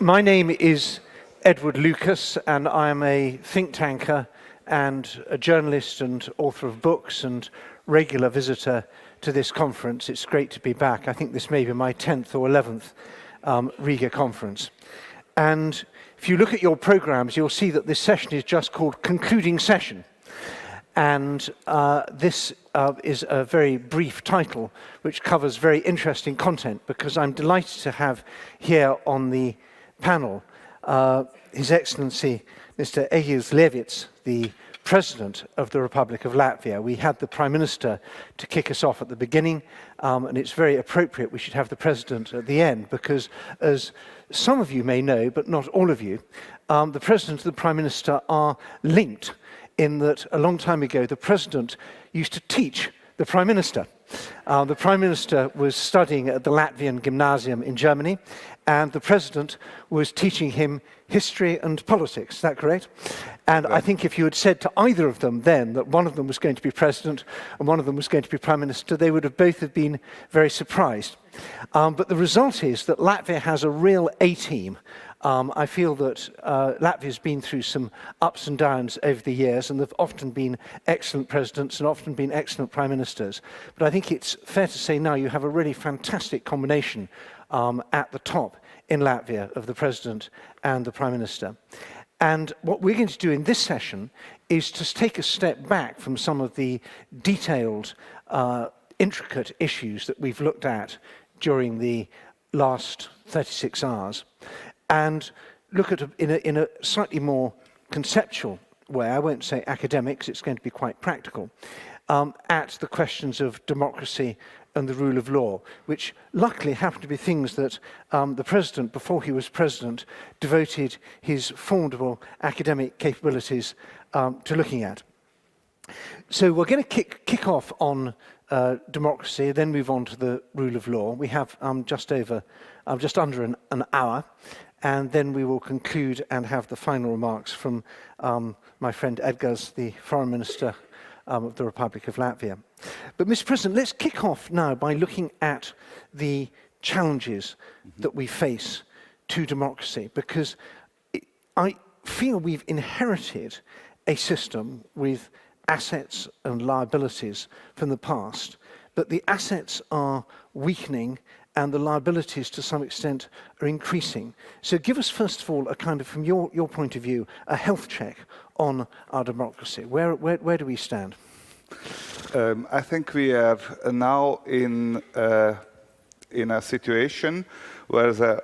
My name is Edward Lucas, and I am a think tanker and a journalist and author of books and regular visitor to this conference. It's great to be back. I think this may be my 10th or 11th Riga conference. And if you look at your programs, you'll see that this session is just called Concluding Session. And this is a very brief title, which covers very interesting content, because I'm delighted to have here on the panel His Excellency Mr. Egils Levits, the President of the Republic of Latvia. We had the Prime Minister to kick us off at the beginning, and it's very appropriate we should have the President at the end, because as some of you may know, but not all of you, the President and the Prime Minister are linked in that a long time ago the President used to teach the Prime Minister. The Prime Minister was studying at the Latvian Gymnasium in Germany, and the President was teaching him history and politics. Is that correct? And I think if you had said to either of them then that one of them was going to be President and one of them was going to be Prime Minister, they would have both have been very surprised. But the result is that Latvia has a real A-team. I feel that Latvia's been through some ups and downs over the years, and there have often been excellent presidents and often been excellent prime ministers. But I think it's fair to say now you have a really fantastic combination at the top in Latvia of the president and the prime minister. And what we're going to do in this session is to take a step back from some of the detailed, intricate issues that we've looked at during the last 36 hours and look at in a slightly more conceptual way, I won't say academics, it's going to be quite practical, at the questions of democracy and the rule of law, which luckily happen to be things that the President, before he was President, devoted his formidable academic capabilities to looking at. So we're going to kick off on democracy, then move on to the rule of law. We have just under an hour, and then we will conclude and have the final remarks from my friend Egils, the Foreign Minister of the Republic of Latvia. But, Mr. President, let's kick off now by looking at the challenges that we face to democracy, because I feel we've inherited a system with assets and liabilities from the past, but the assets are weakening and the liabilities to some extent are increasing. So give us, first of all, a kind of, from your point of view, a health check on our democracy. Where do we stand? I think we are now in a situation where the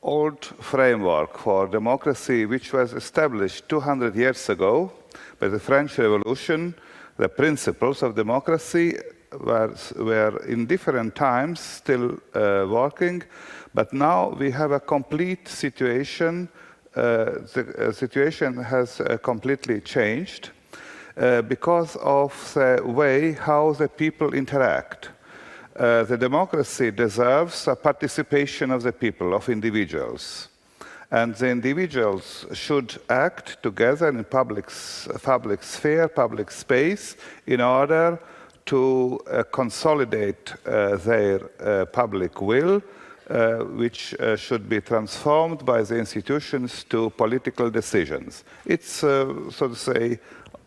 old framework for democracy, which was established 200 years ago by the French Revolution, the principles of democracy were in different times still working, but now we have a complete situation. The situation has completely changed because of the way how the people interact. The democracy deserves a participation of the people, of individuals. And the individuals should act together in public sphere, public space, in order to consolidate their public will, which should be transformed by the institutions to political decisions. It's, so to say,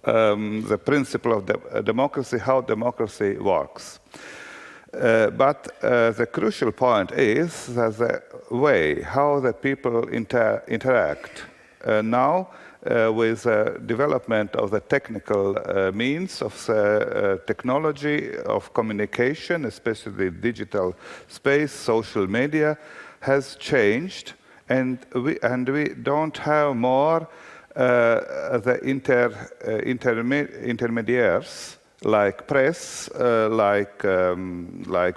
the principle of democracy, how democracy works. But the crucial point is that the way how the people interact now with the development of the technical means of the technology of communication, especially digital space, social media, has changed, and we don't have more the intermediaries like press, like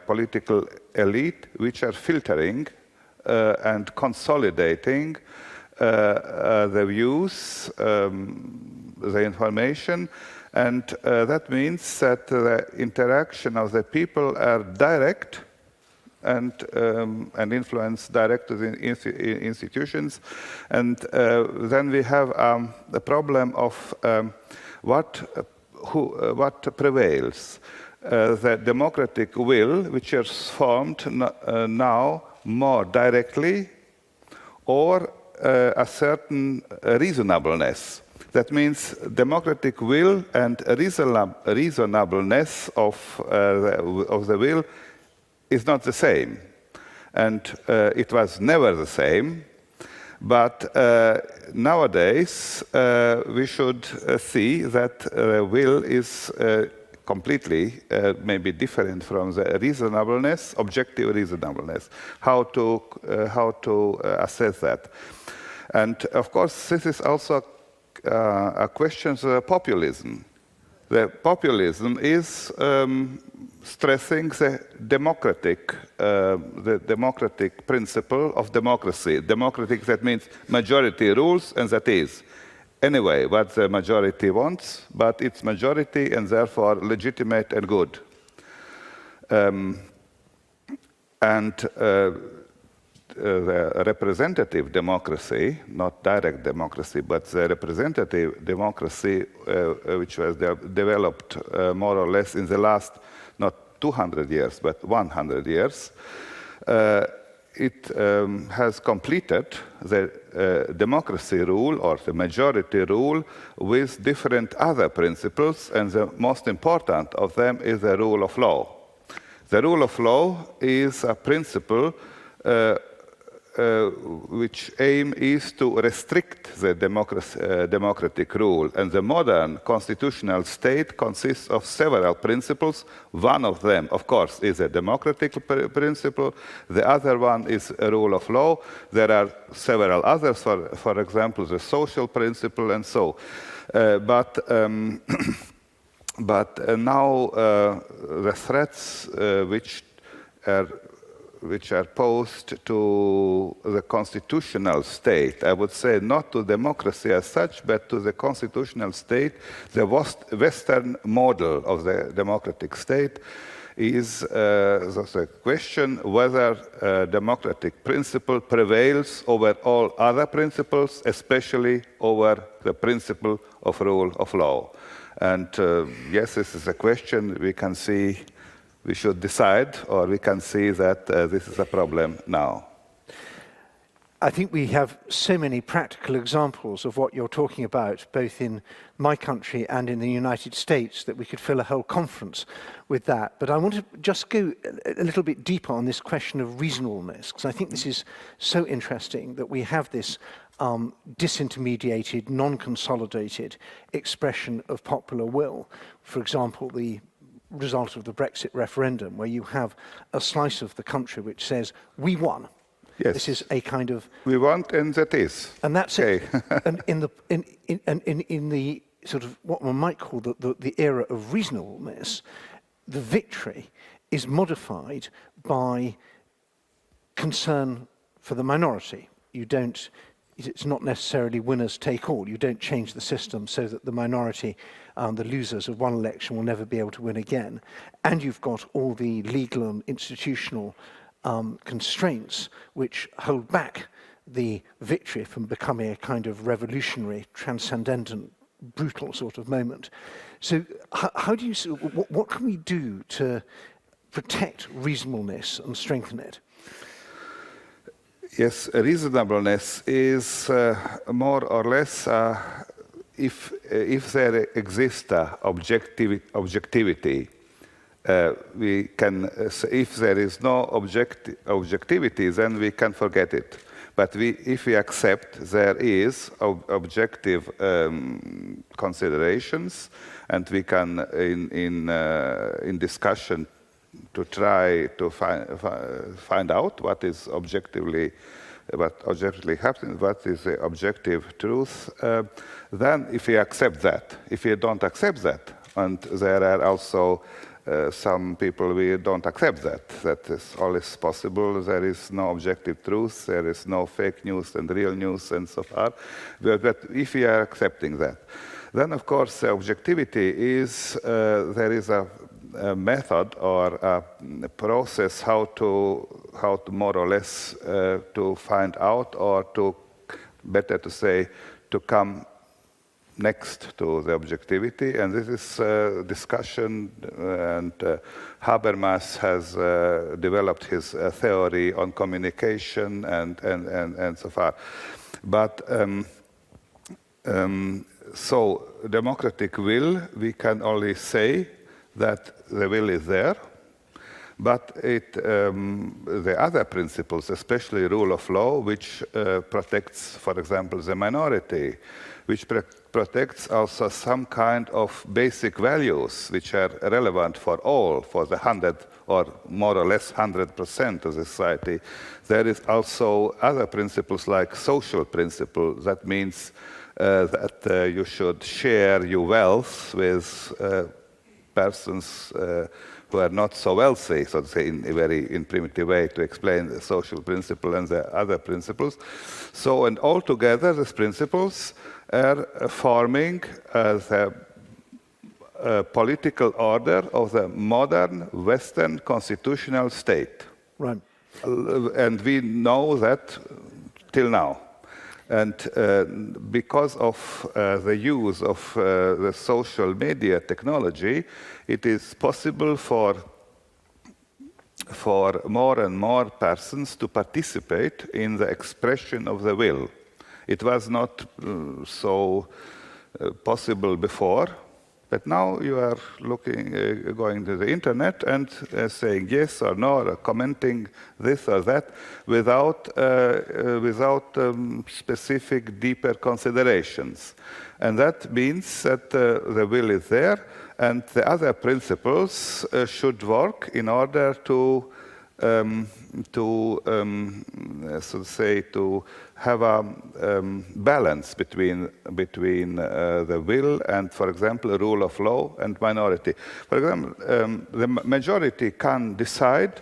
political elite, which are filtering and consolidating the views, the information, and that means that the interaction of the people are direct and influence direct to the institutions. And then we have the problem of what prevails. The democratic will, which is formed now more directly, or a certain reasonableness. That means democratic will and reasonableness of the will is not the same. And it was never the same. But nowadays, we should see that will is completely maybe different from the reasonableness, objective reasonableness. How to assess that? And of course, this is also a question of populism. The populism is stressing the democratic principle of democracy. Democratic, that means majority rules, and that is anyway what the majority wants, but it's majority and therefore legitimate and good. The representative democracy, not direct democracy, but the representative democracy, which was developed more or less in the last, not 200 years, but 100 years, it has completed the democracy rule or the majority rule with different other principles, and the most important of them is the rule of law. The rule of law is a principle which aim is to restrict the democratic rule. And the modern constitutional state consists of several principles. One of them, of course, is a democratic principle. The other one is a rule of law. There are several others, for example, the social principle and so. But now the threats which are posed to the constitutional state, I would say not to democracy as such, but to the constitutional state, the Western model of the democratic state, is the question whether democratic principle prevails over all other principles, especially over the principle of rule of law. And yes, this is a question we can see. We should decide, or we can see that this is a problem now. I think we have so many practical examples of what you're talking about, both in my country and in the United States, that we could fill a whole conference with that. But I want to just go a little bit deeper on this question of reasonableness, because I think this is so interesting that we have this disintermediated, non-consolidated expression of popular will. For example, the result of the Brexit referendum, where you have a slice of the country which says, we won. Yes. This is a kind of... We want, and that is. And that's okay. it. And in the sort of what one might call the era of reasonableness, the victory is modified by concern for the minority. It's not necessarily winners take all. You don't change the system so that the minority, the losers of one election, will never be able to win again. And you've got all the legal and institutional constraints which hold back the victory from becoming a kind of revolutionary, transcendent, brutal sort of moment. So how do you, what can we do to protect reasonableness and strengthen it? Yes, reasonableness is more or less if there exists objectivity, we can. If there is no objectivity, then we can forget it. But if we accept there is objective considerations, and we can in discussion to try to find out what is objectively happening, what is the objective truth, then if we accept that, if we don't accept that, and there are also some people we don't accept that is always possible, there is no objective truth, there is no fake news and real news and so far, but if we are accepting that, then of course the objectivity is, there is a method or a process how to more or less to find out, or to better to say, to come next to the objectivity, and this is discussion, and Habermas has developed his theory on communication and so far. But so democratic will, we can only say that the will is there, but the other principles, especially rule of law, which protects, for example, the minority, which protects also some kind of basic values which are relevant for all, for the 100 or more or less 100% of the society. There is also other principles like social principle. That means that you should share your wealth with persons who are not so wealthy, so to say, in a very primitive way to explain the social principle and the other principles. So, and altogether, these principles are forming the political order of the modern Western constitutional state. Right. And we know that till now. And because of the use of the social media technology, it is possible for more and more persons to participate in the expression of the will. It was not so possible before, but now you are going to the internet and saying yes or no, or commenting this or that, without specific, deeper considerations. And that means that the will is there, and the other principles should work in order to have a balance between the will and, for example, rule of law and minority. For example, the majority can decide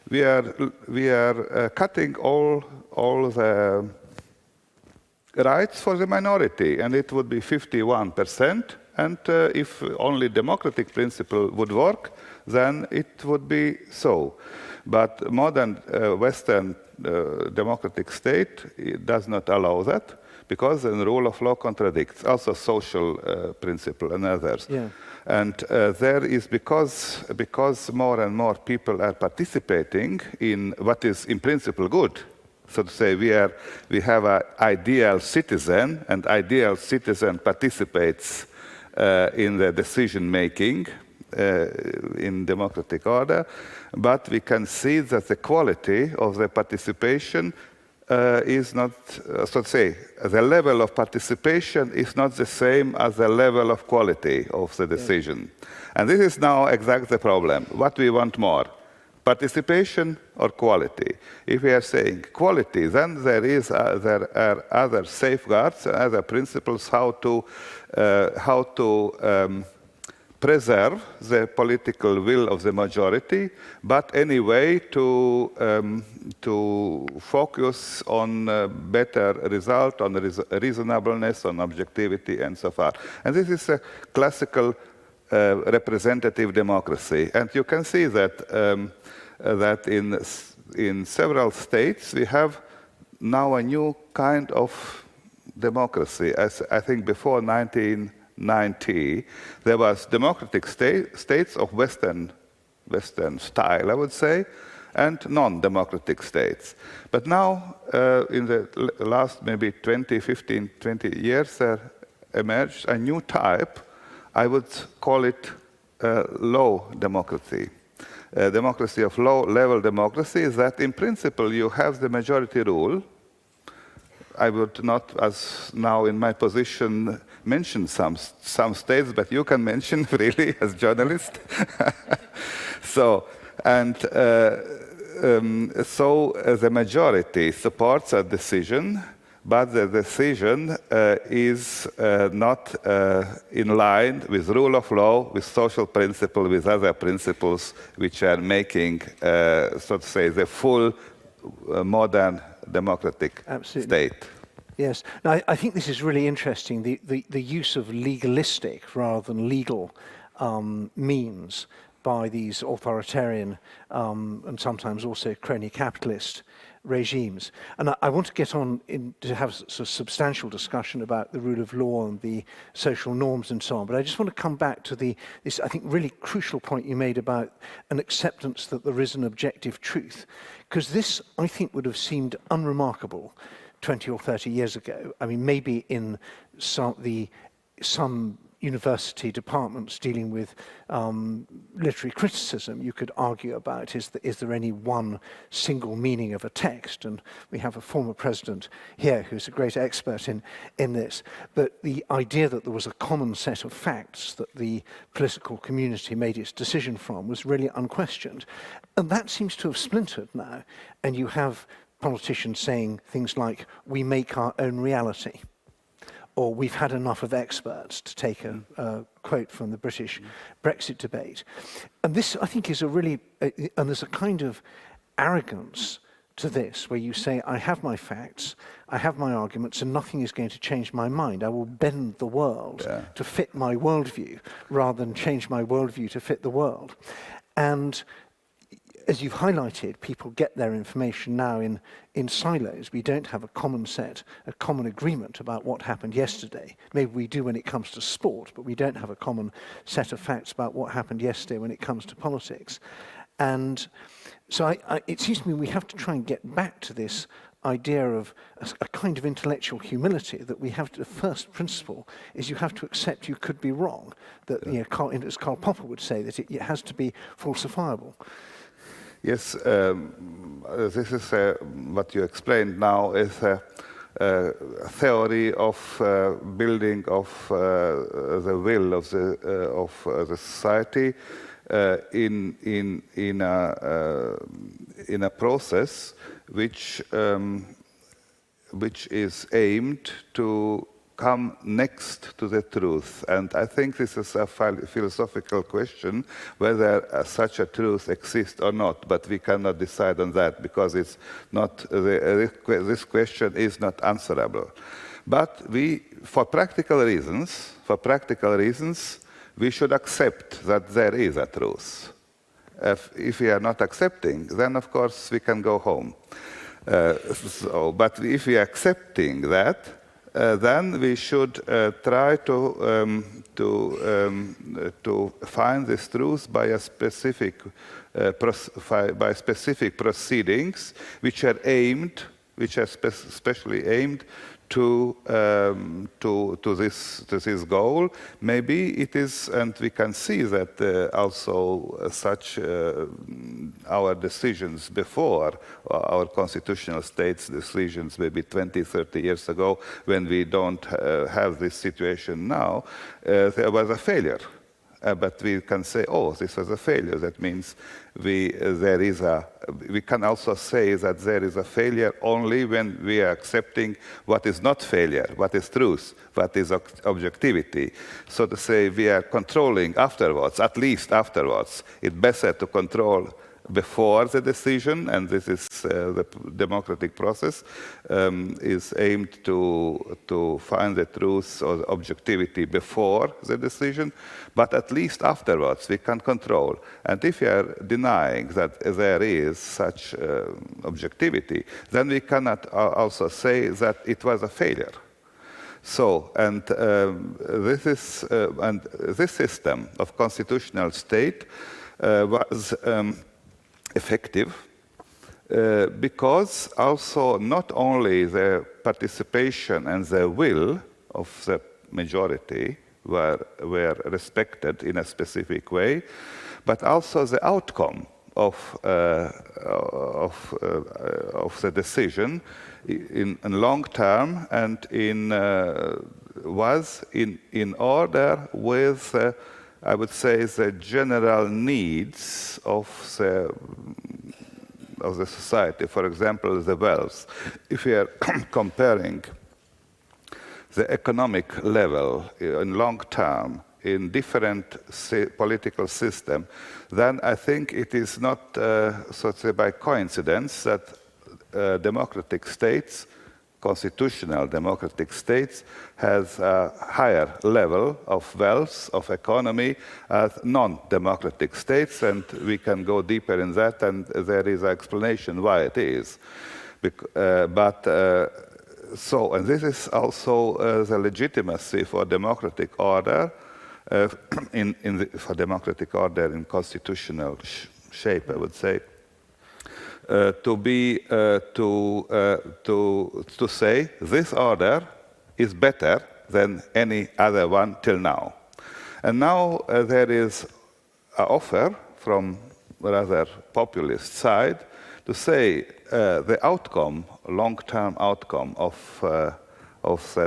we are cutting all the rights for the minority, and it would be 51%. And if only democratic principle would work, then it would be so. But modern Western democratic state does not allow that, because the rule of law contradicts also social principle and others. Yeah. And there is, because more and more people are participating in what is in principle good. So to say, we have an ideal citizen, and ideal citizen participates in the decision making in democratic order, but we can see that the quality of the participation is not, so to say, the level of participation is not the same as the level of quality of the decision. Yeah. And this is now exactly the problem. What we want more? Participation or quality? If we are saying quality, then there are other safeguards, other principles how to preserve the political will of the majority, but anyway to focus on better result, on reasonableness, on objectivity, and so far. And this is a classical representative democracy, and you can see that in several states we have now a new kind of democracy. As I think before 1990, there was democratic states of Western style, I would say, and non-democratic states. But now, in the last maybe 20 years, there emerged a new type. I would call it low democracy. Democracy of low-level democracy is that, in principle, you have the majority rule. I would not, as now in my position, mention some states, but you can mention freely as journalist. So the majority supports a decision, but the decision is not in line with rule of law, with social principle, with other principles which are making, so to say, the full modern democratic state. Yes, now, I think this is really interesting, the use of legalistic rather than legal means by these authoritarian and sometimes also crony capitalist regimes. And I want to get on to have a substantial discussion about the rule of law and the social norms and so on, but I just want to come back to this, I think, really crucial point you made about an acceptance that there is an objective truth, because this, I think, would have seemed unremarkable 20 or 30 years ago. I mean, maybe in some university departments dealing with literary criticism, you could argue about is there any one single meaning of a text? And we have a former president here who's a great expert in this. But the idea that there was a common set of facts that the political community made its decision from was really unquestioned. And that seems to have splintered now. And you have politicians saying things like, we make our own reality, or we've had enough of experts, to take a quote from the British Brexit debate. And this, I think, is and there's a kind of arrogance to this, where you say, I have my facts, I have my arguments, and nothing is going to change my mind. I will bend the world to fit my worldview, rather than change my worldview to fit the world. And as you've highlighted, people get their information now in silos. We don't have a common agreement about what happened yesterday. Maybe we do when it comes to sport, but we don't have a common set of facts about what happened yesterday when it comes to politics. And so it seems to me we have to try and get back to this idea of a kind of intellectual humility, that we have to, the first principle is you have to accept you could be wrong. That, as Karl Popper would say, that it has to be falsifiable. Yes, this is what you explained now is a theory of building of the will of the society in a process which is aimed to come next to the truth. And I think this is a philosophical question, whether such a truth exists or not, but we cannot decide on that because it's not, this question is not answerable. But for practical reasons, we should accept that there is a truth. If we are not accepting, then of course we can go home. But if we are accepting that, then we should try to find this truth by specific proceedings, which are specially aimed to this goal. Maybe it is, and we can see that also such our decisions before, our constitutional states' decisions maybe 20, 30 years ago, when we don't have this situation now, there was a failure. But we can say, oh, this was a failure. That means we can also say that there is a failure only when we are accepting what is not failure, what is truth, what is objectivity. So to say, we are controlling afterwards, at least afterwards. It's better to control before the decision, and this is the democratic process, is aimed to find the truth or the objectivity before the decision, but at least afterwards we can control. And if we are denying that there is such objectivity, then we cannot also say that it was a failure. So, and this system of constitutional state was effective because also not only the participation and the will of the majority were respected in a specific way, but also the outcome of the decision in long term and was in order with I would say the general needs of the society. For example, the wealth. If we are comparing the economic level in long term in different political systems, then I think it is not so to say by coincidence that democratic states, constitutional democratic states, has a higher level of wealth, of economy as non-democratic states, and we can go deeper in that, and there is an explanation why it is. So, and this is also the legitimacy for democratic order, for democratic order in constitutional shape, I would say, to say this order is better than any other one till now. And now there is an offer from rather populist side to say the outcome, long-term outcome of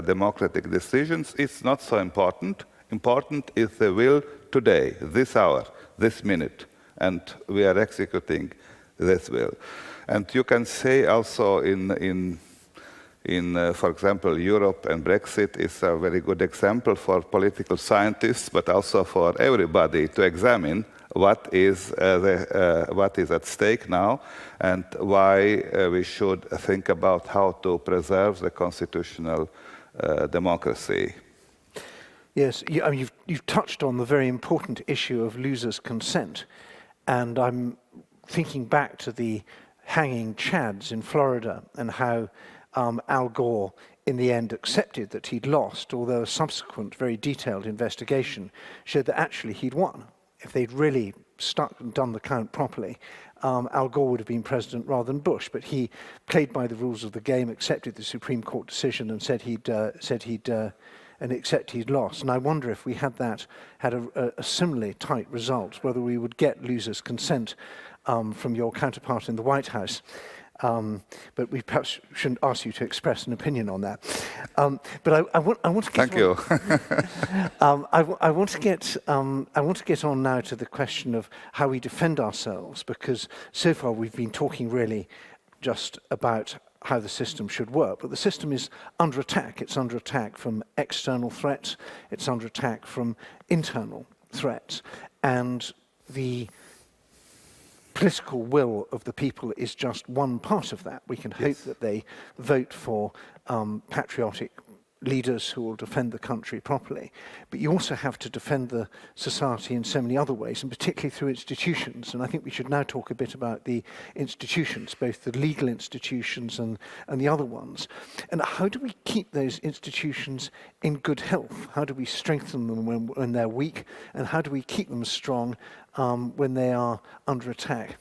democratic decisions is not so important. Important is the will today, this hour, this minute, and we are executing this will. And you can say also in for example, Europe and Brexit is a very good example for political scientists, but also for everybody to examine what is at stake now and why we should think about how to preserve the constitutional democracy. Yes, you've touched on the very important issue of losers' consent, and I'm thinking back to the hanging Chads in Florida and how Al Gore in the end accepted that he'd lost, although a subsequent very detailed investigation showed that actually he'd won. If they'd really stuck and done the count properly, Al Gore would have been president rather than Bush, but he played by the rules of the game, accepted the Supreme Court decision and said he'd lost. And I wonder if we had a similarly tight result, whether we would get losers' consent from your counterpart in the White House. But we perhaps shouldn't ask you to express an opinion on that. But I want to get. Thank you. I want to get on now to the question of how we defend ourselves, because so far we've been talking really just about how the system should work, but the system is under attack. It's under attack from external threats. It's under attack from internal threats, and the political will of the people is just one part of that. We can hope that they vote for patriotic leaders who will defend the country properly. But you also have to defend the society in so many other ways, and particularly through institutions. And I think we should now talk a bit about the institutions, both the legal institutions and the other ones. And how do we keep those institutions in good health? How do we strengthen them when they're weak? And how do we keep them strong when they are under attack?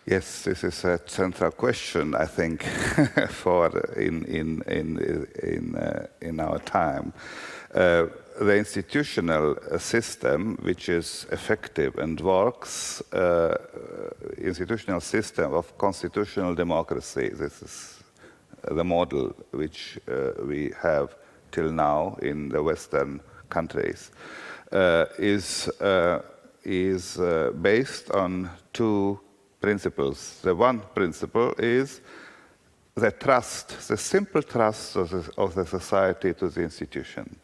Yes, this is a central question, I think, for in our time. The institutional system, which is effective and works, institutional system of constitutional democracy. This is the model which we have till now in the Western countries. Is based on two principles. The one principle is the trust, the simple trust of the society to the institution.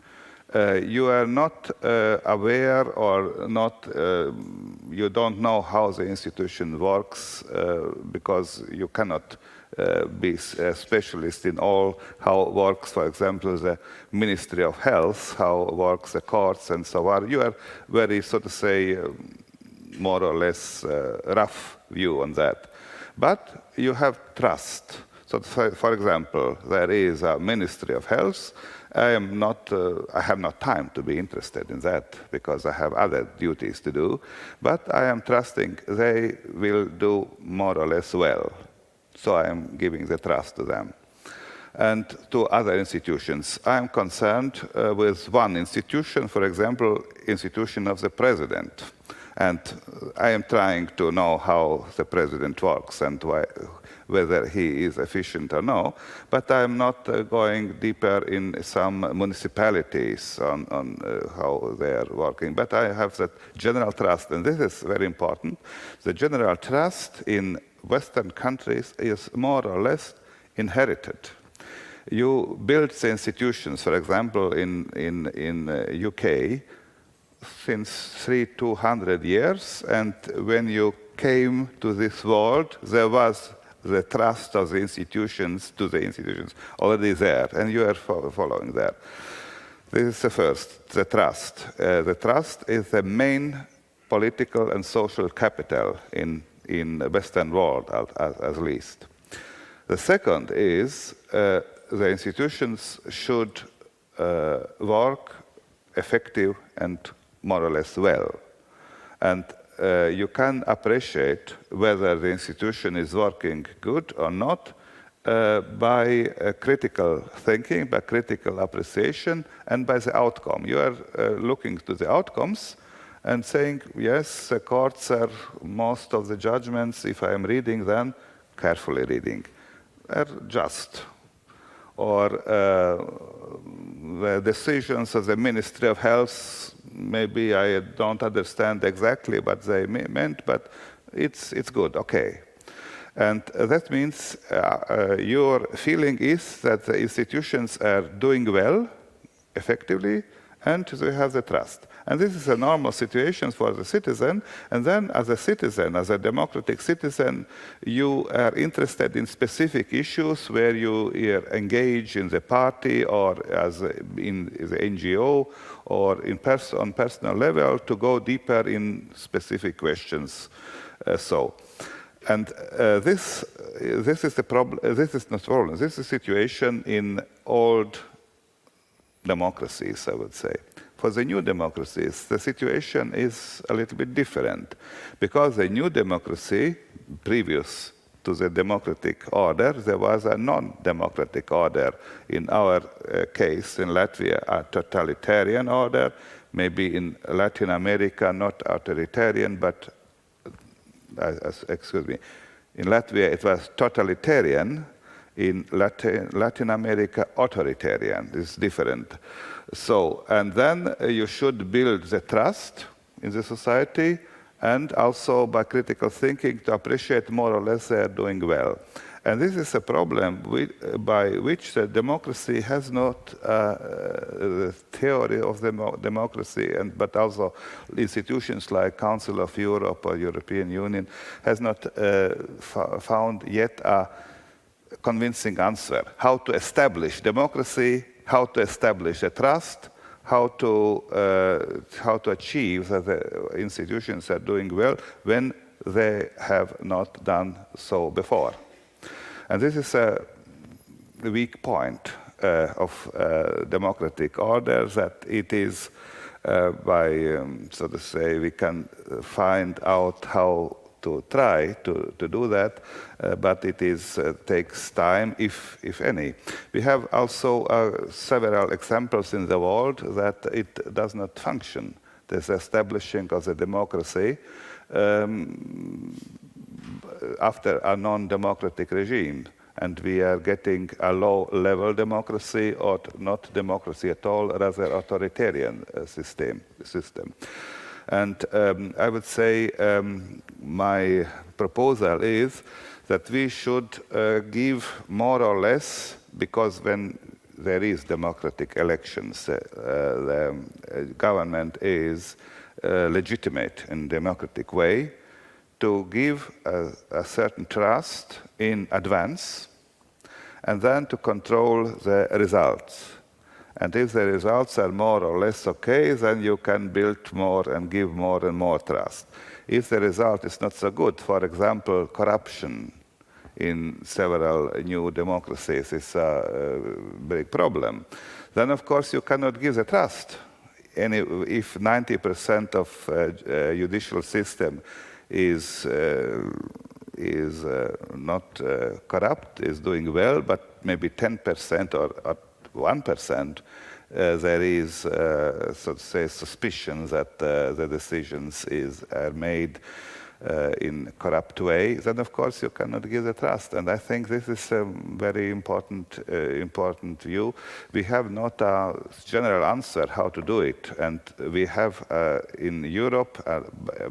You are not aware or not, you don't know how the institution works because you cannot be a specialist in all how it works, for example, the Ministry of Health, how works the courts and so on. You are very, so to say, more or less rough view on that. But you have trust. So, for example, there is a Ministry of Health. I have not time to be interested in that because I have other duties to do. But I am trusting they will do more or less well. So I am giving the trust to them. And to other institutions, I am concerned with one institution, for example, institution of the president. And I am trying to know how the president works and whether he is efficient or no. But I am not going deeper in some municipalities on how they are working. But I have that general trust, and this is very important. The general trust in Western countries is more or less inherited. You build the institutions, for example, in UK, since 200 years, and when you came to this world, there was the trust of the institutions to the institutions already there, and you are following that. This is the first, the trust. The trust is the main political and social capital in the Western world, at least. The second is the institutions should work effective and more or less well. And you can appreciate whether the institution is working good or not by critical thinking, by critical appreciation, and by the outcome. You are looking to the outcomes and saying, yes, the courts are, most of the judgments, if I am reading them, carefully reading, are just. Or the decisions of the Ministry of Health, maybe I don't understand exactly what they meant, but it's good, okay. And that means your feeling is that the institutions are doing well, effectively, and they have the trust. And this is a normal situation for the citizen. And then as a citizen, as a democratic citizen, you are interested in specific issues where you engage in the party or as in the NGO or on personal level to go deeper in specific questions. And this is the problem. This is not problem. This is a situation in old democracies, I would say. For the new democracies, the situation is a little bit different, because the new democracy, previous to the democratic order, there was a non-democratic order. In our case, in Latvia, a totalitarian order, maybe in Latin America, not authoritarian, but excuse me, in Latvia it was totalitarian, in Latin America authoritarian. It's different. So, and then you should build the trust in the society, and also by critical thinking to appreciate more or less they are doing well. And this is a problem by which the democracy has not the theory of democracy, but also institutions like Council of Europe or European Union has not found yet a convincing answer. How to establish democracy, how to establish a trust, how to achieve that the institutions are doing well when they have not done so before. And this is a weak point of democratic order, that it is so to say, we can find out how to try to do that, but it takes time, if any. We have also several examples in the world that it does not function. This establishing of the democracy after a non-democratic regime, and we are getting a low-level democracy, or not democracy at all, rather authoritarian system. And I would say my proposal is that we should give more or less, because when there is democratic elections, the government is legitimate in democratic way, to give a certain trust in advance, and then to control the results. And if the results are more or less okay, then you can build more and give more and more trust. If the result is not so good, for example, corruption in several new democracies is a big problem, then of course you cannot give the trust. If 90% of judicial system is not corrupt, is doing well, but maybe 10% or 1%, there is, so to say, suspicion that the decisions are made in corrupt way, then of course you cannot give the trust. And I think this is a very important view. We have not a general answer how to do it, and we have in Europe,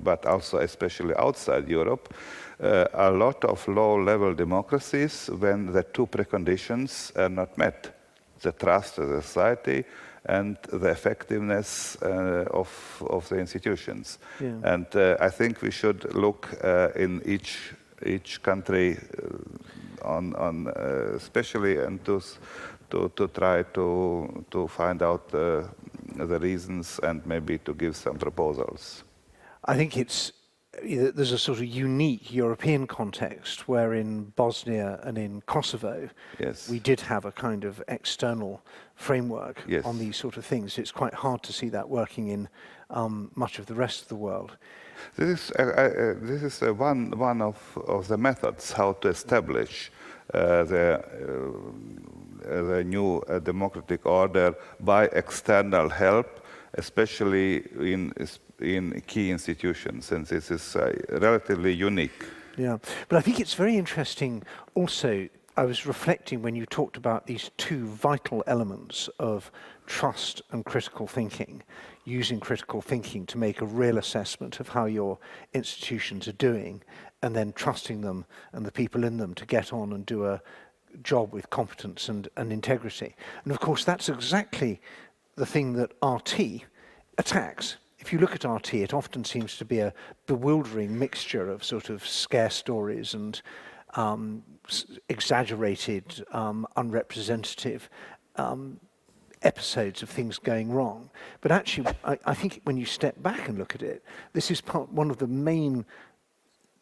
but also especially outside Europe, a lot of low-level democracies when the two preconditions are not met: the trust of the society and the effectiveness of the institutions. Yeah. And I think we should look in each country on especially, and to try to find out the reasons and maybe to give some proposals. I think it's there's a sort of unique European context where in Bosnia and in Kosovo, Yes. we did have a kind of external framework Yes. on these sort of things. It's quite hard to see that working in much of the rest of the world. This is one of the methods how to establish the new democratic order by external help, especially in key institutions, and this is relatively unique. Yeah, but I think it's very interesting also. I was reflecting when you talked about these two vital elements of trust and critical thinking, using critical thinking to make a real assessment of how your institutions are doing, and then trusting them and the people in them to get on and do a job with competence and integrity. And of course, that's exactly the thing that RT attacks. If you look at RT, it often seems to be a bewildering mixture of sort of scare stories and exaggerated, unrepresentative episodes of things going wrong. But actually, I think when you step back and look at it, this is one of the main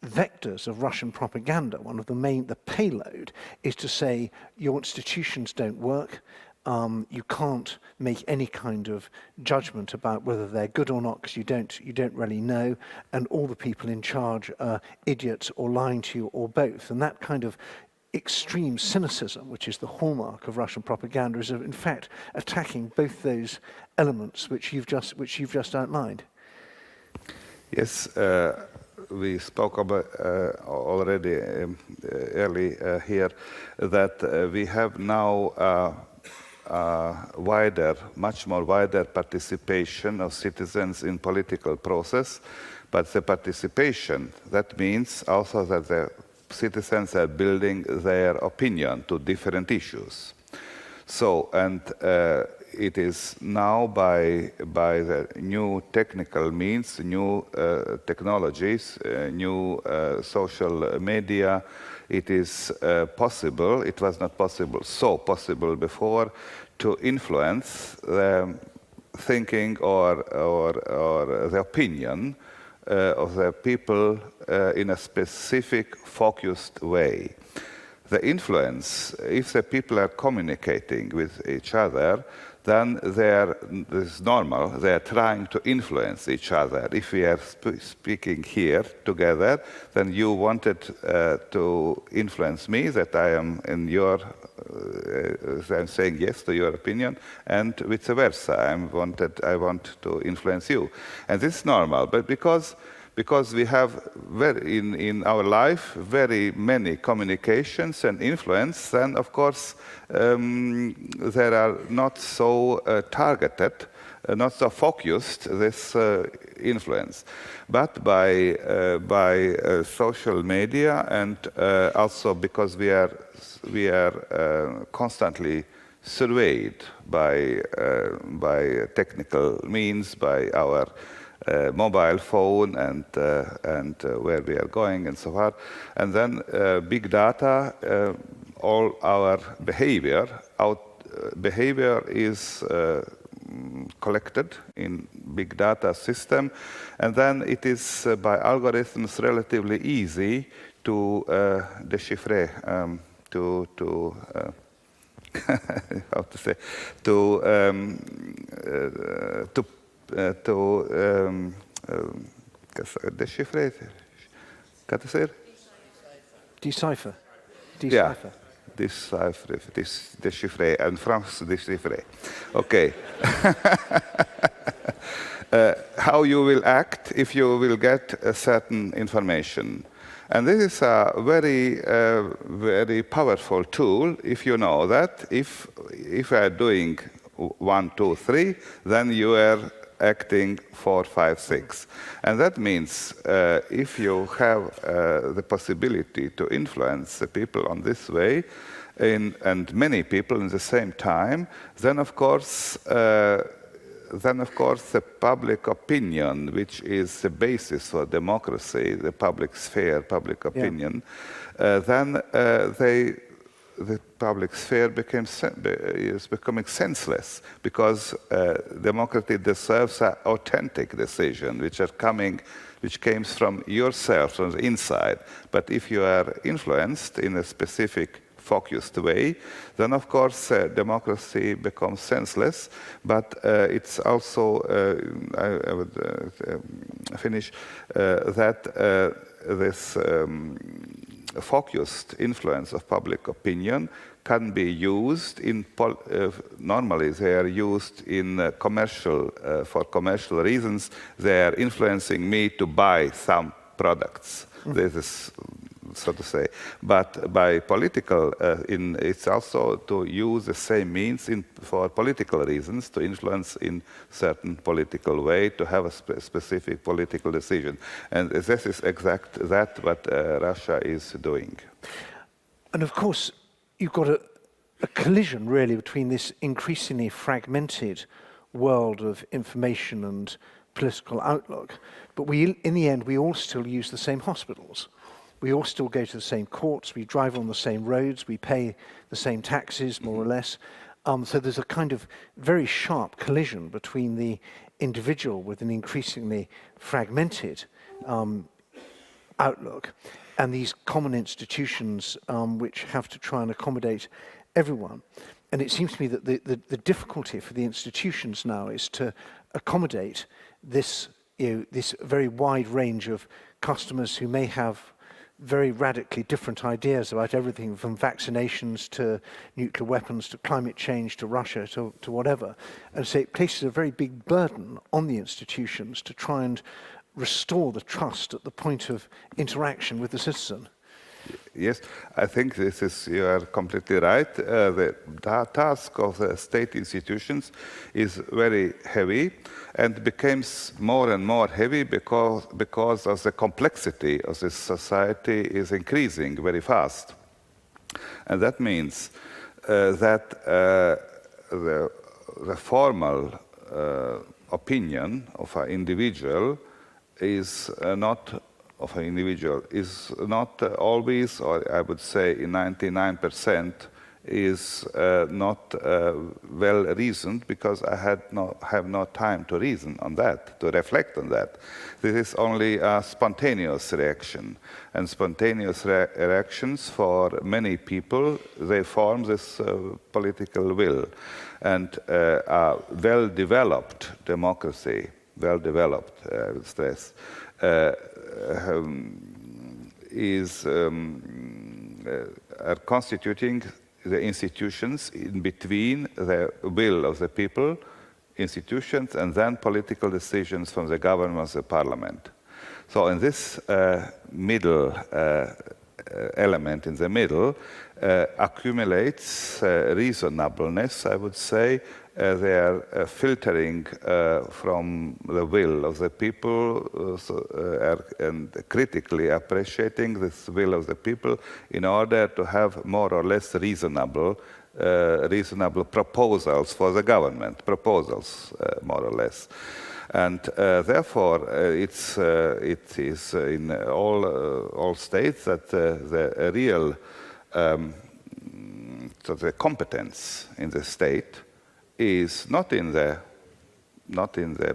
vectors of Russian propaganda. The payload is to say your institutions don't work. You can't make any kind of judgment about whether they're good or not because you don't really know, and all the people in charge are idiots or lying to you or both. And that kind of extreme cynicism, which is the hallmark of Russian propaganda, is in fact attacking both those elements which you've just outlined. Yes, we spoke about already early here that we have now much more wider participation of citizens in political process, but the participation, that means also that the citizens are building their opinion to different issues. So, and it is now by the new technical means, new technologies, new social media, it is possible, it was not possible before, to influence the thinking or the opinion of the people in a specific, focused way. The influence, if the people are communicating with each other, then this is normal, they are trying to influence each other. If we are speaking here together, then you wanted to influence me, that I am in your, I'm saying yes to your opinion, and vice versa, I want to influence you. And this is normal, but because we have in our life very many communications and influence, then of course there are not so targeted, not so focused this influence. But by social media, and also because we are constantly surveyed by technical means, by our mobile phone and where we are going and so on. And then big data, all our behavior is collected in big data system, and then it is by algorithms relatively easy to decipher, how to say, decipher. Decipher. Yeah, decipher, and France decipher. Okay. How you will act if you will get a certain information. And this is a very, very powerful tool if you know that. If you are doing 1, 2, 3, then you are acting 4, 5, 6. And that means if you have the possibility to influence the people on this way, and many people in the same time, then of course the public opinion, which is the basis for democracy, the public sphere, public opinion, then the public sphere is becoming senseless, because democracy deserves an authentic decision, which comes from yourself, from the inside. But if you are influenced in a specific focused way, then of course democracy becomes senseless. But it's also, I would finish, that this focused influence of public opinion can be used in, normally they are used in for commercial reasons. They are influencing me to buy some products. This is, so to say. But by political, it's also to use the same means for political reasons, to influence in certain political way, to have a specific political decision. And this is what Russia is doing. And of course, you've got a collision really between this increasingly fragmented world of information and political outlook. But in the end, we all still use the same hospitals. We all still go to the same courts, we drive on the same roads, we pay the same taxes, more or less. So there's a kind of very sharp collision between the individual with an increasingly fragmented outlook and these common institutions which have to try and accommodate everyone. And it seems to me that the difficulty for the institutions now is to accommodate this, this very wide range of customers who may have very radically different ideas about everything from vaccinations to nuclear weapons to climate change to Russia to whatever. And so it places a very big burden on the institutions to try and restore the trust at the point of interaction with the citizen. Yes, I think you are completely right. The task of the state institutions is very heavy and becomes more and more heavy because of the complexity of this society is increasing very fast. And that means that the formal opinion of an individual is not always, or I would say in 99%, is not well reasoned, because I have no time to reason on that, to reflect on that. This is only a spontaneous reaction. And spontaneous reactions for many people, they form this political will. And a well-developed democracy, well-developed, I would stress, are constituting the institutions in between the will of the people, institutions, and then political decisions from the government, the parliament. So in this middle element in the middle accumulates reasonableness, I would say. They are filtering from the will of the people and critically appreciating this will of the people in order to have more or less reasonable proposals for the government, more or less. And therefore, it is in all states that the real the competence in the state is not in the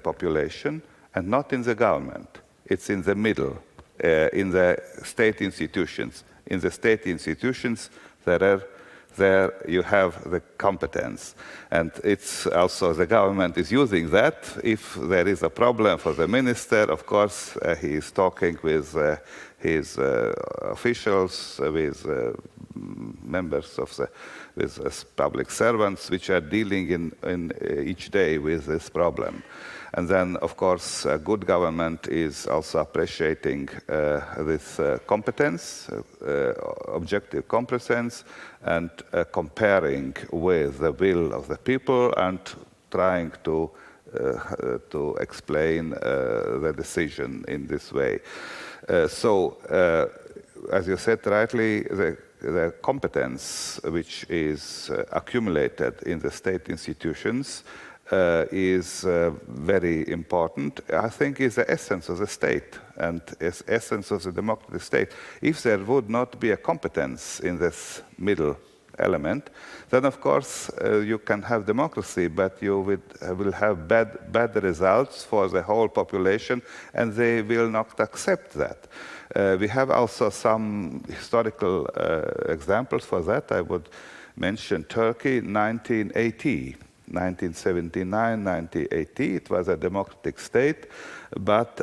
population and not in the government. It's in the middle, in the state institutions. In the state institutions, there you have the competence. And it's also the government is using that. If there is a problem for the minister, of course, he is talking with his officials, with members of with public servants, which are dealing in each day with this problem. And then, of course, a good government is also appreciating this competence, objective competence, and comparing with the will of the people and trying to explain the decision in this way. So, as you said rightly, the competence which is accumulated in the state institutions is very important. I think is the essence of the state and is essence of the democratic state. If there would not be a competence in this middle element, then of course you can have democracy, but you will have bad results for the whole population, and they will not accept that. We have also some historical examples for that. I would mention Turkey, 1980. 1979, 1980, it was a democratic state, but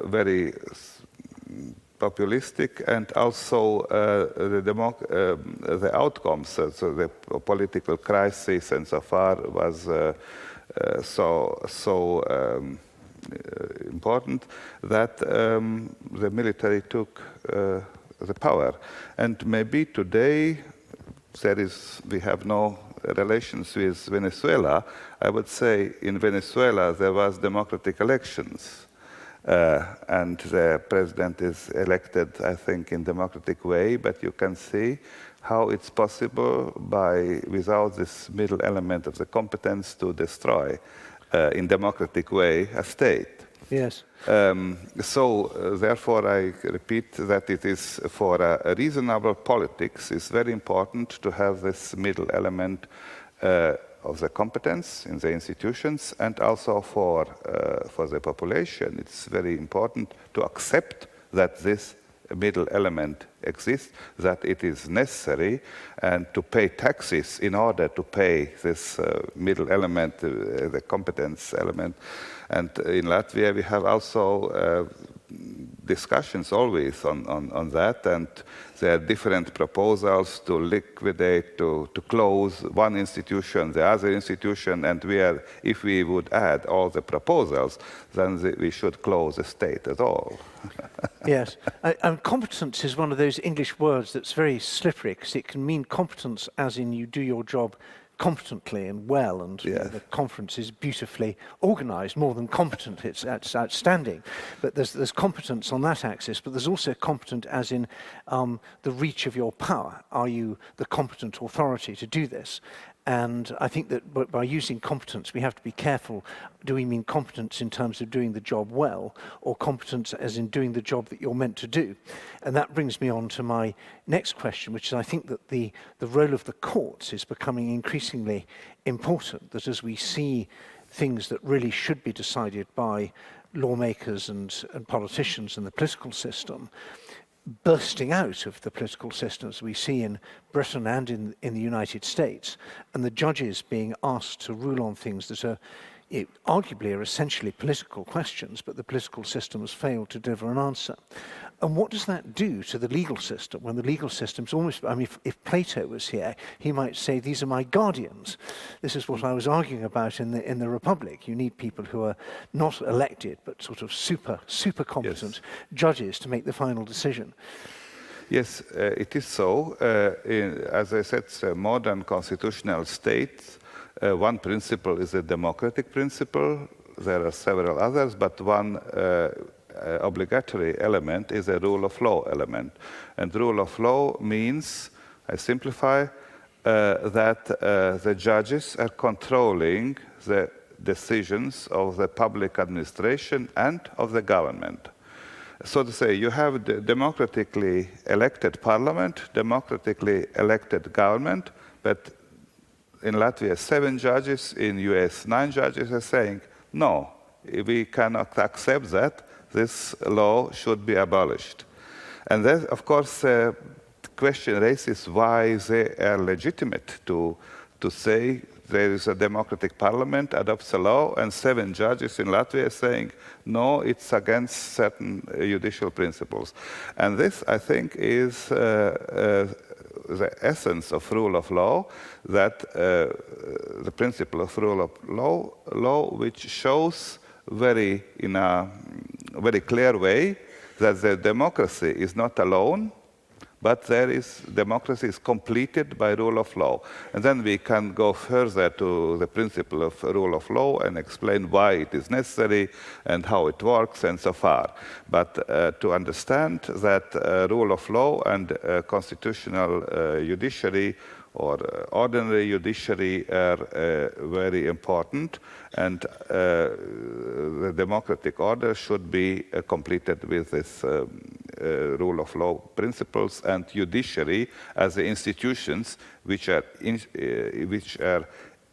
very populistic, and also the outcomes, so the political crisis and so far was so important that the military took the power. And maybe today we have no relations with Venezuela. I would say in Venezuela there was democratic elections. And the president is elected, I think, in democratic way, but you can see how it's possible without this middle element of the competence to destroy in democratic way a state. Yes. Therefore, I repeat that it is for a reasonable politics, it's very important to have this middle element of the competence in the institutions, and also for the population. It's very important to accept that this middle element exists, that it is necessary, and to pay taxes in order to pay this middle element, the competence element. And in Latvia, we have also discussions always on that, and there are different proposals to liquidate, to close one institution, the other institution, and if we would add all the proposals, then we should close the state at all. Yes, and competence is one of those English words that's very slippery, because it can mean competence as in you do your job competently and well, and yes. The conference is beautifully organized, more than competent, it's outstanding. But there's competence on that axis, but there's also competent as in the reach of your power. Are you the competent authority to do this? And I think that by using competence, we have to be careful. Do we mean competence in terms of doing the job well, or competence as in doing the job that you're meant to do? And that brings me on to my next question, which is I think that the role of the courts is becoming increasingly important, that as we see things that really should be decided by lawmakers and politicians and the political system, bursting out of the political systems we see in Britain and in the United States, and the judges being asked to rule on things that are arguably are essentially political questions, but the political system has failed to deliver an answer. And what does that do to the legal system when the legal system's almost, I mean, if Plato was here, he might say, these are my guardians. This is what I was arguing about in the Republic. You need people who are not elected, but sort of super competent yes. judges to make the final decision. Yes, it is so. As I said, it's a modern constitutional state. One principle is a democratic principle. There are several others, but one obligatory element is a rule of law element. And rule of law means, I simplify, that the judges are controlling the decisions of the public administration and of the government. So to say, you have the democratically elected parliament, democratically elected government, but in Latvia 7 judges, in US 9 judges are saying, no, we cannot accept that. This law should be abolished. And then, of course, the question raises why they are legitimate to say there is a democratic parliament, adopts a law, and 7 judges in Latvia are saying, no, it's against certain judicial principles. And this, I think, is the essence of rule of law, that the principle of rule of law which shows in a very clear way that the democracy is not alone, but democracy is completed by rule of law. And then we can go further to the principle of rule of law and explain why it is necessary and how it works and so far. But to understand that rule of law and constitutional judiciary or ordinary judiciary are very important, and the democratic order should be completed with this rule of law principles, and judiciary as the institutions which are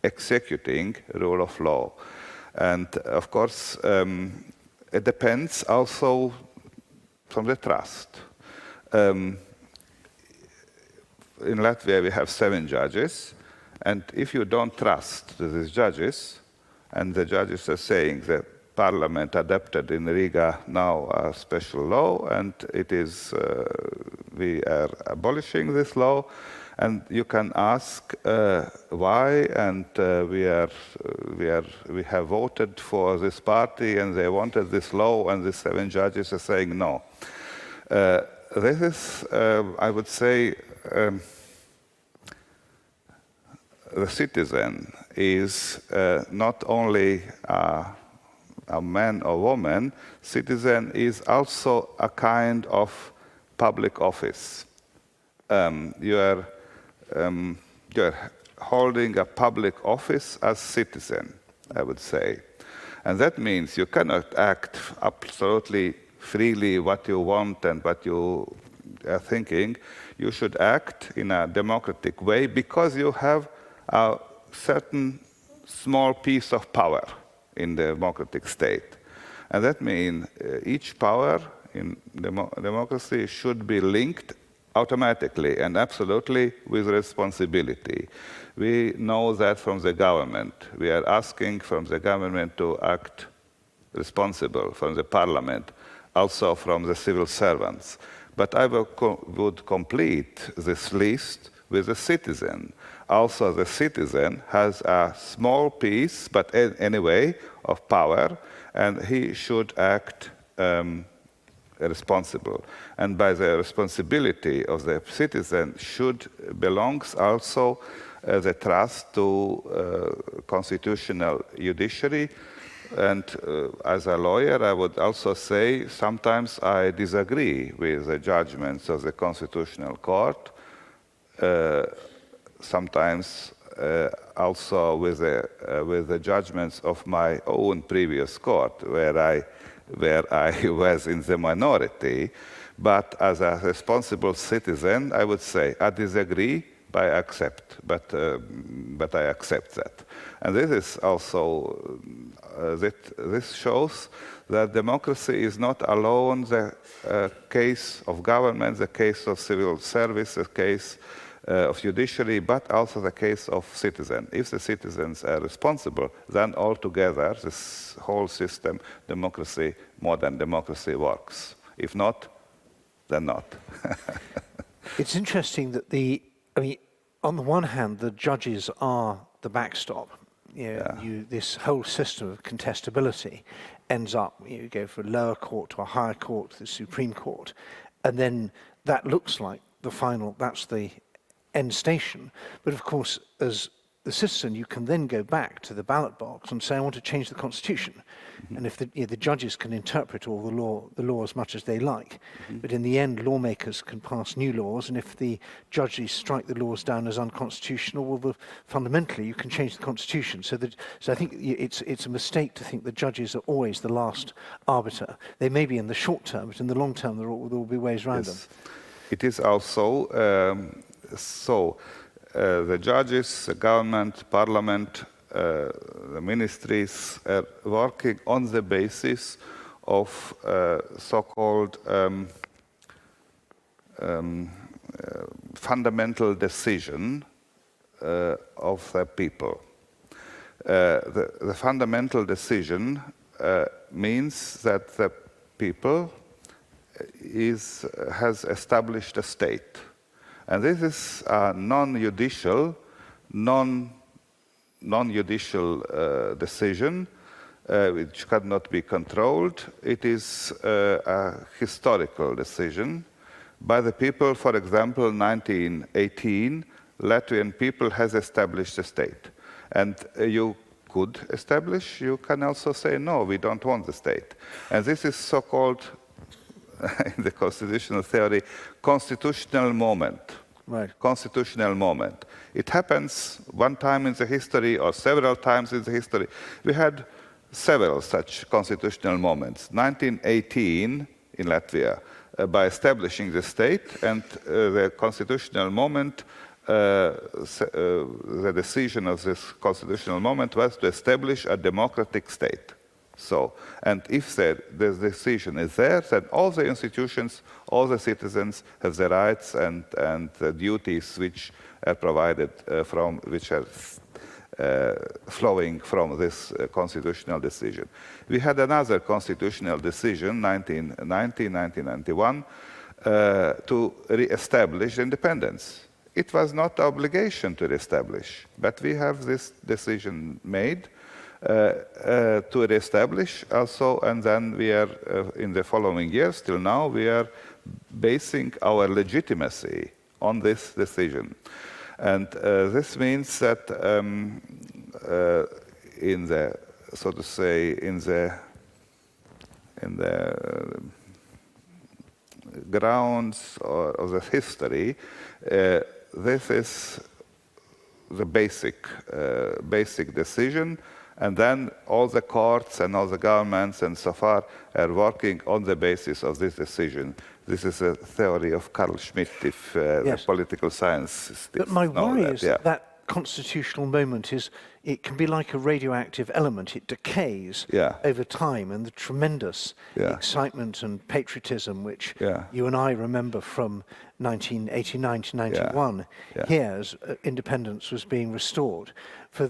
executing rule of law. And of course, it depends also from the trust. In Latvia, we have 7 judges, and if you don't trust these judges, and the judges are saying that Parliament adopted in Riga now a special law, and it is we are abolishing this law, and you can ask why, and we have voted for this party, and they wanted this law, and the 7 judges are saying no. This is, I would say, the citizen is not only a man or woman. Citizen is also a kind of public office. You are holding a public office as citizen, I would say. And that means you cannot act absolutely freely what you want and what you are thinking. You should act in a democratic way because you have a certain small piece of power in the democratic state. And that means each power in democracy should be linked automatically and absolutely with responsibility. We know that from the government. We are asking from the government to act responsible, from the parliament, also from the civil servants. But I would complete this list with the citizen. Also, the citizen has a small piece, but anyway, of power, and he should act responsible. And by the responsibility of the citizen should belongs also the trust to constitutional judiciary. And as a lawyer, I would also say sometimes I disagree with the judgments of the Constitutional Court. Sometimes also with the judgments of my own previous court, where I was in the minority. But as a responsible citizen, I would say I disagree, but I accept. But I accept that. And this is also this shows that democracy is not alone the case of government, the case of civil service, the case of judiciary, but also the case of citizens. If the citizens are responsible, then altogether this whole system, democracy, modern democracy, works. If not, then not. It's interesting that on the one hand, the judges are the backstop. This whole system of contestability ends up, you go from a lower court to a higher court to the Supreme Court, and then that looks like the final, that's the end station. But of course, as the citizen, you can then go back to the ballot box and say, I want to change the constitution. Mm-hmm. And if the judges can interpret all the law as much as they like, mm-hmm. but in the end, lawmakers can pass new laws, and if the judges strike the laws down as unconstitutional, well, fundamentally, you can change the constitution. So I think it's a mistake to think the judges are always the last arbiter. They may be in the short term, but in the long term, there will be ways around them. It is also the judges, the government, parliament, the ministries are working on the basis of so-called fundamental decision of the people. The fundamental decision means that the people has established a state. And this is a non-judicial decision which cannot be controlled. It is a historical decision by the people. For example, 1918, Latvian people has established a state. And you could establish, you can also say, no, we don't want the state. And this is so-called, in the constitutional theory, constitutional moment. Right. Constitutional moment. It happens one time in the history or several times in the history. We had several such constitutional moments. 1918 in Latvia, by establishing the state, and the constitutional moment, the decision of this constitutional moment was to establish a democratic state. So, and if the decision is there, then all the institutions, all the citizens have the rights and the duties which are provided which are flowing from this constitutional decision. We had another constitutional decision, 1990, 1991, to re-establish independence. It was not an obligation to re-establish, but we have this decision made to re-establish also, and then we are, in the following years, till now, we are basing our legitimacy on this decision. And this means that in the, so to say, in the grounds of the history, this is the basic decision, and then all the courts and all the governments and so far are working on the basis of this decision. This is a theory of Carl Schmitt, if the political science. But my worry is that constitutional moment is, it can be like a radioactive element. It decays over time, and the tremendous excitement and patriotism which you and I remember from 1989 to 91 here as independence was being restored. For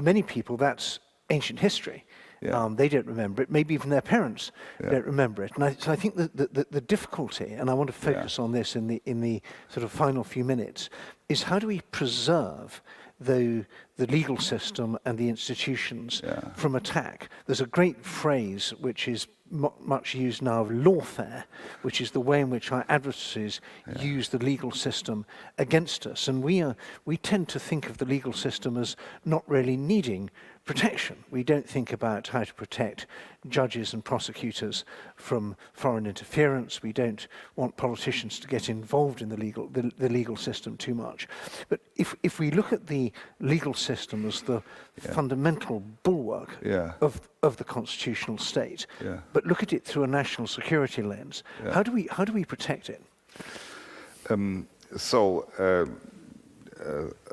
many people, that's ancient history. They don't remember it. Maybe even their parents don't remember it. And so I think that the difficulty, and I want to focus on this in the sort of final few minutes, is how do we preserve the legal system and the institutions from attack? There's a great phrase which is much used now of lawfare, which is the way in which our adversaries use the legal system against us. And we tend to think of the legal system as not really needing protection. We don't think about how to protect judges and prosecutors from foreign interference. We don't want politicians to get involved in the legal system too much. But if we look at the legal system as the fundamental bulwark of the constitutional state, but look at it through a national security lens, how do we protect it?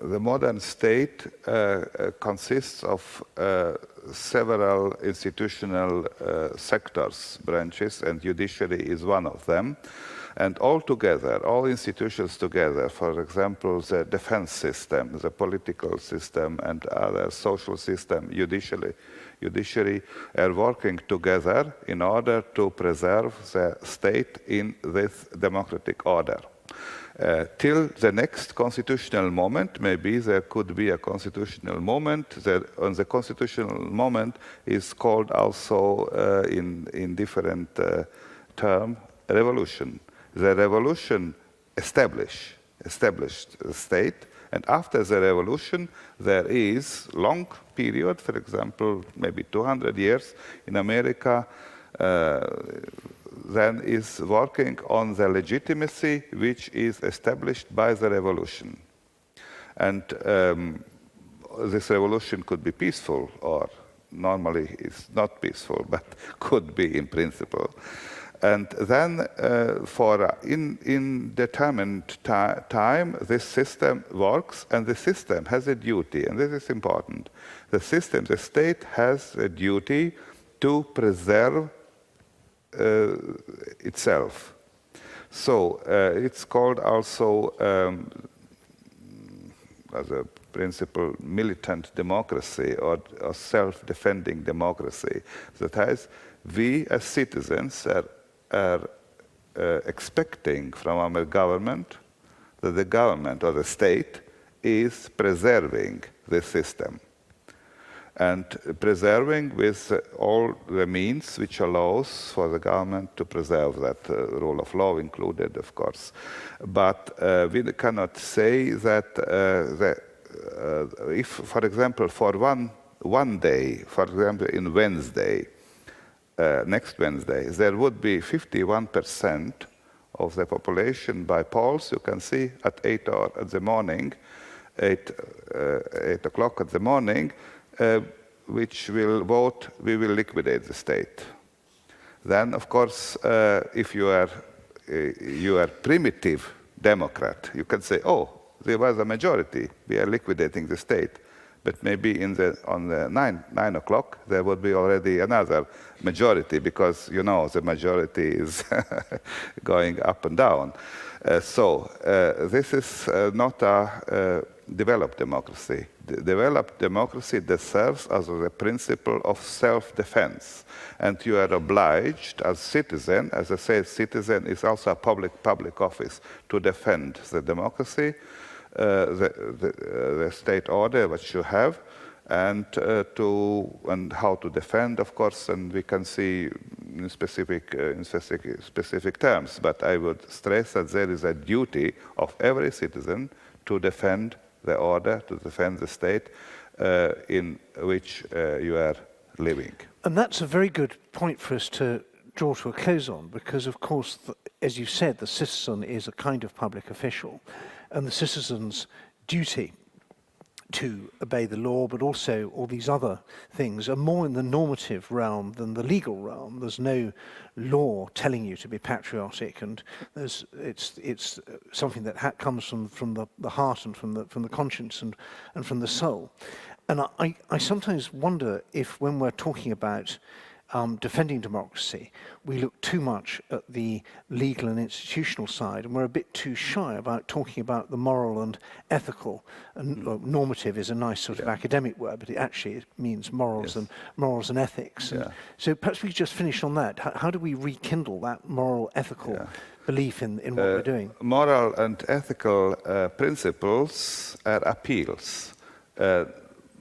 The modern state consists of several institutional sectors, branches, and judiciary is one of them. And all together, all institutions together, for example, the defense system, the political system, and other social system, judiciary are working together in order to preserve the state in this democratic order. Till the next constitutional moment, maybe there could be a constitutional moment. And the constitutional moment is called also in different term, revolution. The revolution established the state, and after the revolution there is long period, for example, maybe 200 years in America, then is working on the legitimacy which is established by the revolution. And this revolution could be peaceful, or normally it's not peaceful, but could be in principle. And then for indeterminate time, this system works, and the system has a duty, and this is important. The state has a duty to preserve itself. So it's called also, as a principle, militant democracy or self-defending democracy. That is, we as citizens are expecting from our government that the government or the state is preserving the system, and preserving with all the means which allows for the government to preserve that, rule of law included, of course. But we cannot say that if, for example, for one day, for example, in Wednesday, next Wednesday, there would be 51% of the population by polls. You can see at 8 in the morning, 8 o'clock in the morning, which will vote, we will liquidate the state. Then, of course, if you are primitive Democrat, you can say, oh, there was a majority, we are liquidating the state. But maybe on the 9 o'clock, there would be already another majority, because, you know, the majority is going up and down. So this is not a developed democracy. The developed democracy that serves as a principle of self-defense. And you are obliged as citizen, as I said, citizen is also a public office, to defend the democracy, the state order which you have, and how to defend, of course, and we can see in specific terms. But I would stress that there is a duty of every citizen to defend the order, to defend the state in which you are living. And that's a very good point for us to draw to a close on, because, of course, as you said, the citizen is a kind of public official, and the citizen's duty to obey the law, but also all these other things, are more in the normative realm than the legal realm. There's no law telling you to be patriotic, and it's something that comes from the heart and from the conscience and from the soul. And I sometimes wonder if, when we're talking about defending democracy, we look too much at the legal and institutional side, and we're a bit too shy about talking about the moral and ethical. And normative is a nice sort of academic word, but it means morals and ethics. And so perhaps we could just finish on that. How do we rekindle that moral, ethical belief in what we're doing? Moral and ethical principles are appeals.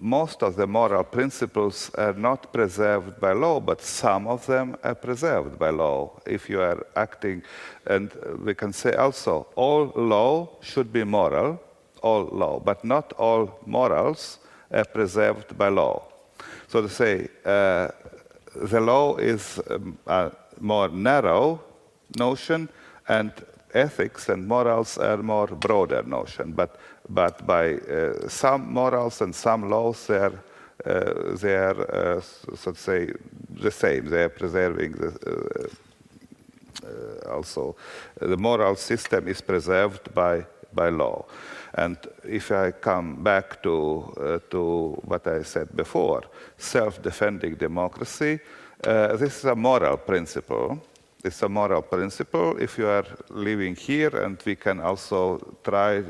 Most of the moral principles are not preserved by law, but some of them are preserved by law. If you are acting, and we can say also, all law should be moral, all law, but not all morals are preserved by law. So to say, the law is a more narrow notion, and ethics and morals are more broader notion. But by some morals and some laws, they are so to say, the same. They are preserving also the moral system is preserved by law. And if I come back to what I said before, self-defending democracy, this is a moral principle. It's a moral principle if you are living here, and we can also try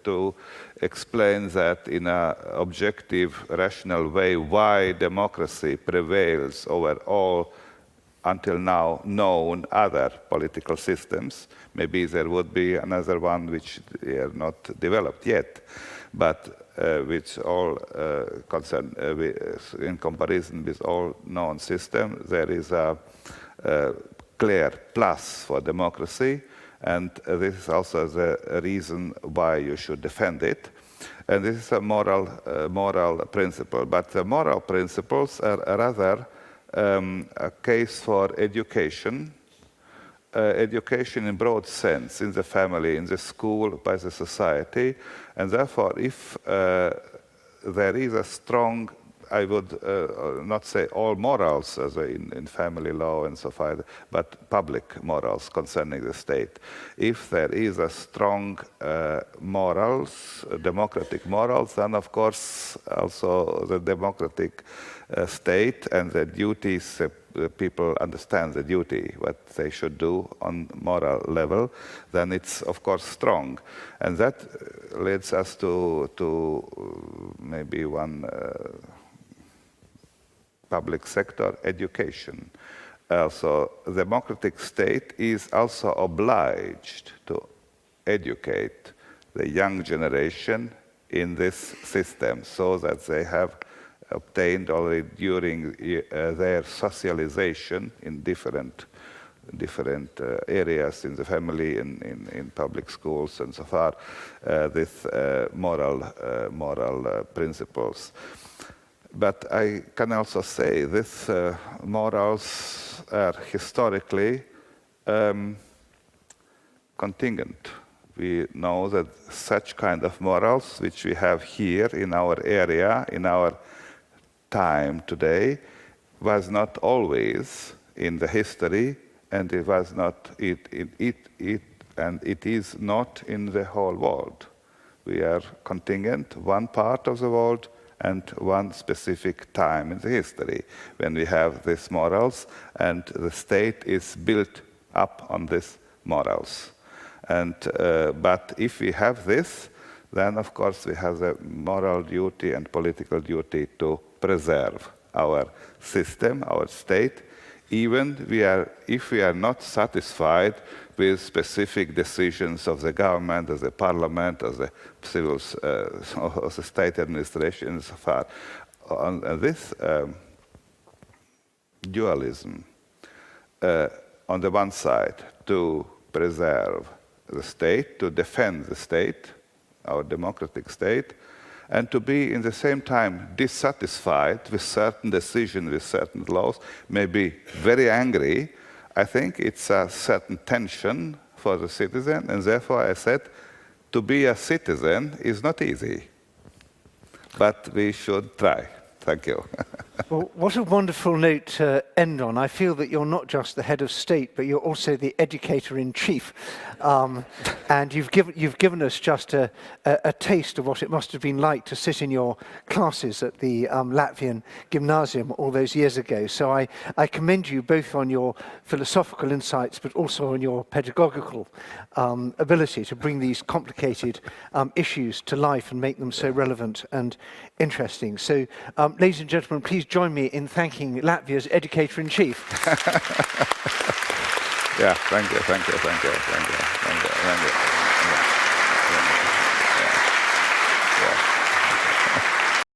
to explain that in an objective, rational way, why democracy prevails over all, until now, known other political systems. Maybe there would be another one which they are not developed yet, but which all concern, in comparison with all known systems, there is a clear plus for democracy, and this is also the reason why you should defend it. And this is a moral principle. But the moral principles are rather a case for education, education in broad sense, in the family, in the school, by the society. And therefore, if there is a strong, I would not say all morals, as in family law and so forth, but public morals concerning the state. If there is a strong morals, democratic morals, then of course also the democratic state and the duties, people understand the duty, what they should do on moral level, then it's of course strong. And that leads us to maybe one public sector, education. So the democratic state is also obliged to educate the young generation in this system, so that they have obtained already during their socialization in different areas in the family, in public schools and so far, with moral principles. But I can also say these morals are historically contingent. We know that such kind of morals, which we have here in our area, in our time today, was not always in the history, and it was not and it is not in the whole world. We are contingent, one part of the world, and one specific time in the history when we have these morals, and the state is built up on these morals. And but if we have this, then of course we have the moral duty and political duty to preserve our system, our state, even if we are not satisfied with specific decisions of the government, of the parliament, of the civil, of the state administration, so far. On this dualism, on the one side, to preserve the state, to defend the state, our democratic state, and to be in the same time dissatisfied with certain decisions, with certain laws, maybe very angry. I think it's a certain tension for the citizen, and therefore I said, to be a citizen is not easy, but we should try. Thank you. Well, what a wonderful note to end on. I feel that you're not just the head of state, but you're also the educator-in-chief. And you've given us just a taste of what it must have been like to sit in your classes at the Latvian gymnasium all those years ago. So I commend you both on your philosophical insights, but also on your pedagogical ability to bring these complicated issues to life and make them so relevant and interesting. So, ladies and gentlemen, please join me in thanking Latvia's educator-in-chief. Yeah, thank you.